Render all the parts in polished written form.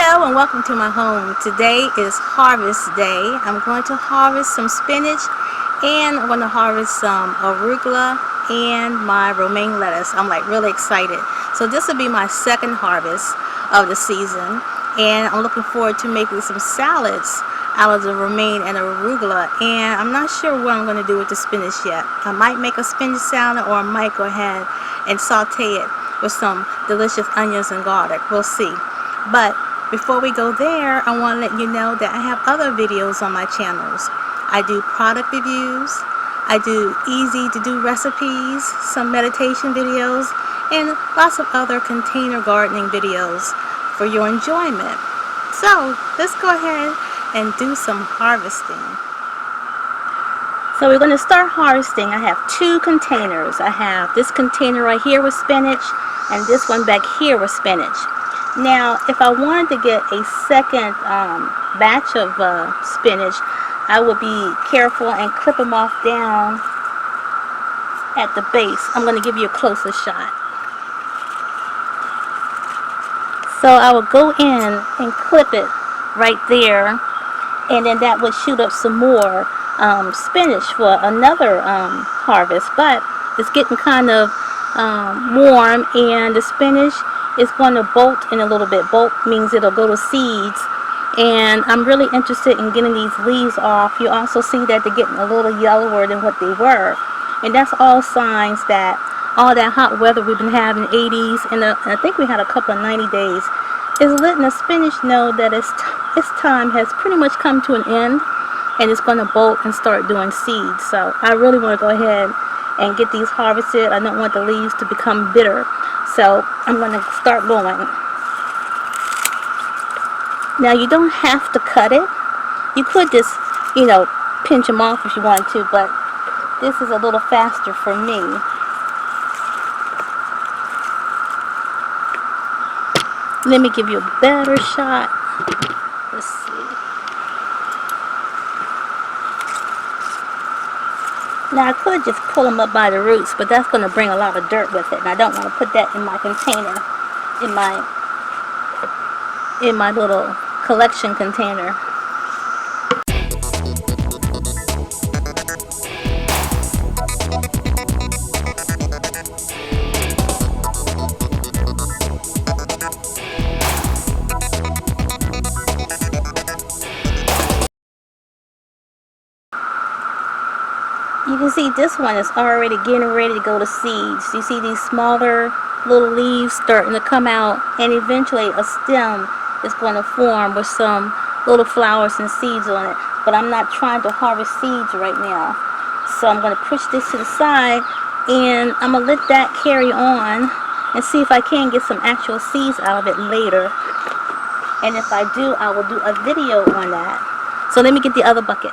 Hello and welcome to my home. Today is harvest day. I'm going to harvest some spinach and I'm going to harvest some arugula and my romaine lettuce. I'm like really excited. So this will be my second harvest of the season and I'm looking forward to making some salads out of the romaine and arugula, and I'm not sure what I'm going to do with the spinach yet. I might make a spinach salad or I might go ahead and saute it with some delicious onions and garlic. We'll see. But before we go there, I want to let you know that I have other videos on my channels. I do product reviews, I do easy to do recipes, some meditation videos, and lots of other container gardening videos for your enjoyment. So let's go ahead and do some harvesting. So we're going to start harvesting. I have two containers. I have this container right here with spinach and this one back here with spinach. Now if I wanted to get a second batch of spinach, I would be careful and clip them off down at the base. I'm going to give you a closer shot. So I would go in and clip it right there, and then that would shoot up some more spinach for another harvest. But it's getting kind of warm and the spinach is going to bolt in a little bit. Bolt means it'll go to seeds, and I'm really interested in getting these leaves off. You also see that they're getting a little yellower than what they were, and that's all signs that all that hot weather we've been having, 80s, and I think we had a couple of 90 days, is letting the spinach know that its time has pretty much come to an end, and it's going to bolt and start doing seeds. So I really want to go ahead and get these harvested. I don't want the leaves to become bitter, so I'm going to start going. Now you don't have to cut it. You could just, pinch them off if you want to, but this is a little faster for me. Let me give you a better shot. Let's see. Now I could just pull them up by the roots, but that's going to bring a lot of dirt with it, and I don't want to put that in my container, in my little collection container. You can see this one is already getting ready to go to seeds. You see these smaller little leaves starting to come out, and eventually a stem is going to form with some little flowers and seeds on it. But I'm not trying to harvest seeds right now. So I'm going to push this to the side, and I'm going to let that carry on and see if I can get some actual seeds out of it later. And if I do, I will do a video on that. So let me get the other bucket.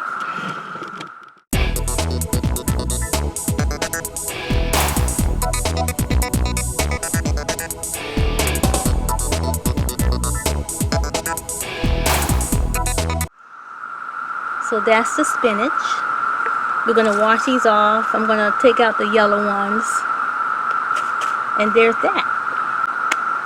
So that's the spinach. We're going to wash these off. I'm going to take out the yellow ones. And there's that.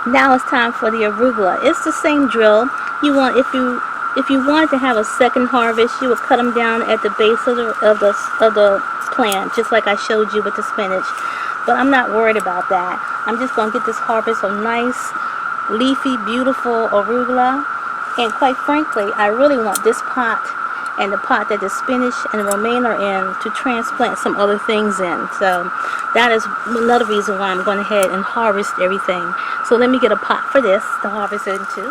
Now it's time for the arugula. It's the same drill. You want, if you wanted to have a second harvest, you would cut them down at the base of the plant, just like I showed you with the spinach. But I'm not worried about that. I'm just going to get this harvest of nice, leafy, beautiful arugula. And quite frankly, I really want this pot and the pot that the spinach and the romaine are in to transplant some other things in. So that is another reason why I'm going ahead and harvest everything. So let me get a pot for this to harvest it into.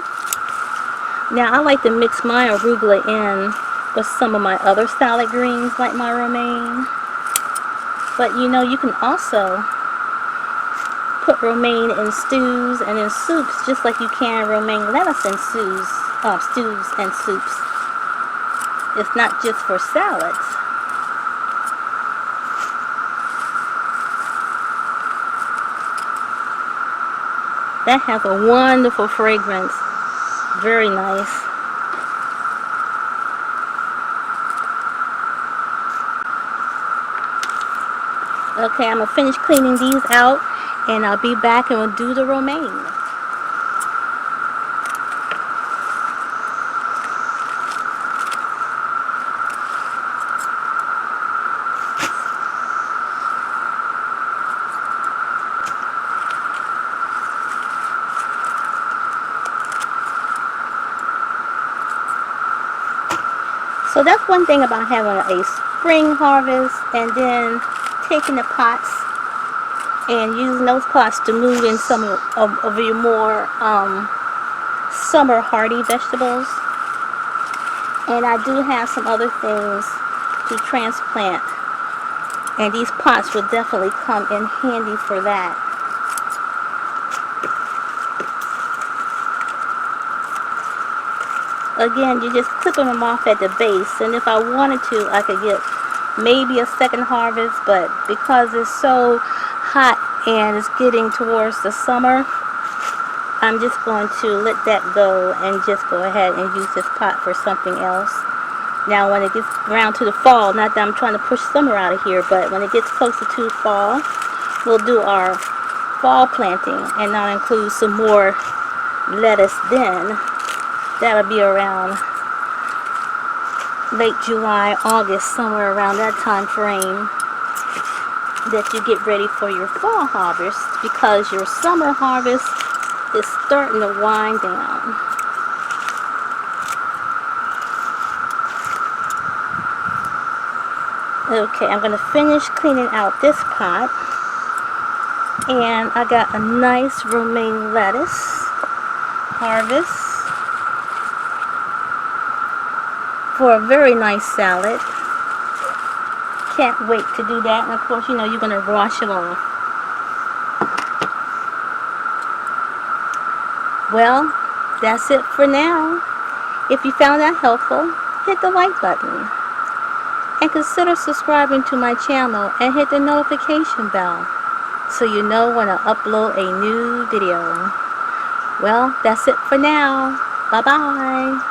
Now I like to mix my arugula in with some of my other salad greens like my romaine. But you can also put romaine in stews and in soups, just like you can romaine lettuce in stews and soups. It's not just for salads. That has a wonderful fragrance. Very nice. Okay, I'm going to finish cleaning these out and I'll be back and we'll do the romaine. So that's one thing about having a spring harvest and then taking the pots and using those pots to move in some of your more summer hardy vegetables. And I do have some other things to transplant, and these pots will definitely come in handy for that. Again, you're just clipping them off at the base, and if I wanted to, I could get maybe a second harvest, but because it's so hot and it's getting towards the summer, I'm just going to let that go and just go ahead and use this pot for something else. Now when it gets around to the fall, not that I'm trying to push summer out of here, but when it gets closer to fall, we'll do our fall planting, and I'll include some more lettuce then. That'll be around late July, August, somewhere around that time frame that you get ready for your fall harvest, because your summer harvest is starting to wind down. Okay, I'm going to finish cleaning out this pot, and I got a nice romaine lettuce harvest for a very nice salad. Can't wait to do that. And of course, you know, you're going to wash it off. Well, that's it for now. If you found that helpful, hit the like button. And consider subscribing to my channel and hit the notification bell so you know when I upload a new video. Well, that's it for now. Bye-bye.